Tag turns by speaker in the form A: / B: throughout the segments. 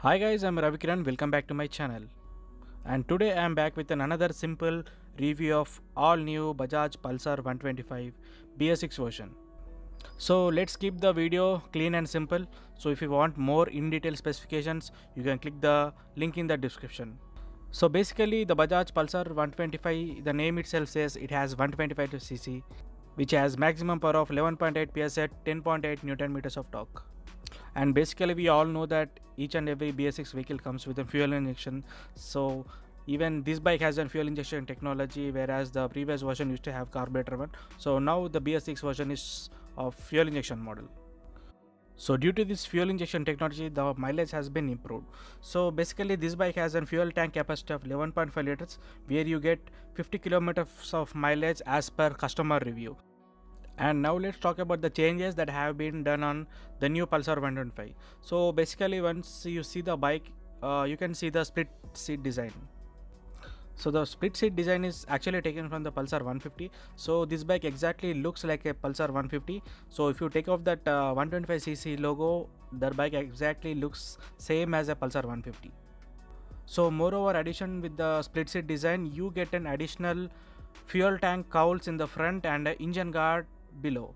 A: Hi guys, I'm Ravikiran. Welcome back to my channel. And today I am back with another simple review of all new Bajaj Pulsar 125 BS6 version. So let's keep the video clean and simple. So if you want more in-detail specifications, you can click the link in the description. So basically the Bajaj Pulsar 125, the name itself says it has 125cc, which has maximum power of 11.8 PS at 10.8 Newton meters of torque. And basically we all know that each and every BS6 vehicle comes with a fuel injection, so even this bike has a fuel injection technology, whereas the previous version used to have carburetor one. So now the BS6 version is of fuel injection model. So due to this fuel injection technology, the mileage has been improved. So basically this bike has a fuel tank capacity of 11.5 liters, where you get 50 kilometers of mileage as per customer review. And now let's talk about the changes that have been done on the new Pulsar 125. So basically once you see the bike, you can see the split seat design. So the split seat design is actually taken from the Pulsar 150. So this bike exactly looks like a Pulsar 150. So if you take off that 125cc logo, the bike exactly looks same as a Pulsar 150. So moreover, addition with the split seat design, you get an additional fuel tank cowls in the front and an engine guard below.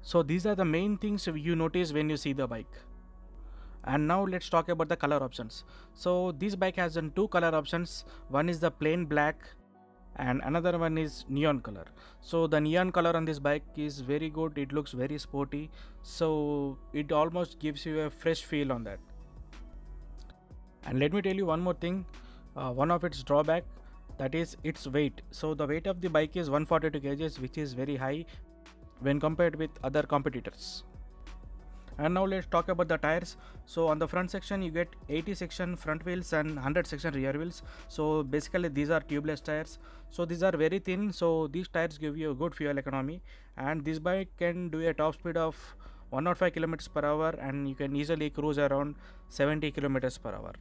A: So these are the main things you notice when you see the bike. And now let's talk about the color options. So this bike has two color options. One is the plain black and another one is neon color. So the neon color on this bike is very good. It looks very sporty, so it almost gives you a fresh feel on that. And let me tell you one more thing, one of its drawback, that is its weight. So the weight of the bike is 142 kgs, which is very high when compared with other competitors. And now let's talk about the tires. So on the front section you get 80 section front wheels and 100 section rear wheels. So basically these are tubeless tires, so these are very thin, so these tires give you a good fuel economy, and this bike can do a top speed of 105 km per hour, and you can easily cruise around 70 km per hour.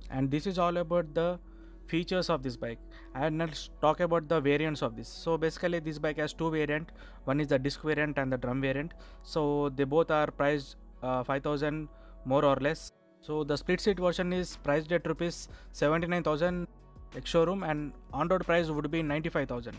A: And this is all about the features of this bike. And let's talk about the variants of this. So basically this bike has two variants. One is the disc variant and the drum variant. So they both are priced 5,000 more or less. So the split seat version is priced at rupees 79,000 ex showroom, and on road price would be 95,000.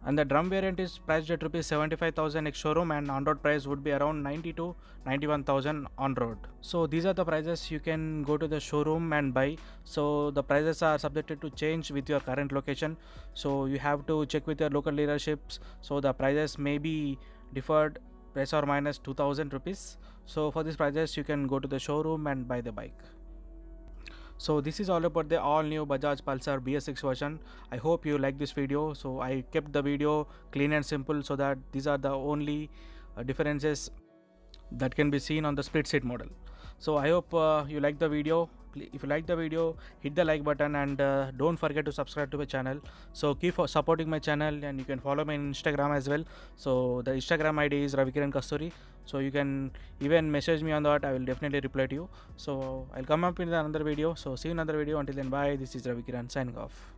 A: And the drum variant is priced at rupees 75,000 ex showroom, and on road price would be around 90 to 91,000 on road. So these are the prices you can go to the showroom and buy. So the prices are subjected to change with your current location, so you have to check with your local dealerships. So the prices may be deferred plus or minus 2,000 rupees. So for these prices you can go to the showroom and buy the bike. So this is all about the all new Bajaj Pulsar BS6 version. I hope you like this video. So I kept the video clean and simple, so that these are the only differences that can be seen on the split seat model. So I hope you like the video. If you like the video, hit the like button, and don't forget to subscribe to my channel. So keep supporting my channel, and you can follow me on Instagram as well. So the Instagram ID is Ravikiran Kasturi. So you can even message me on that. I will definitely reply to you. So I'll come up in another video. So see you in another video. Until then, bye. This is Ravikiran signing off.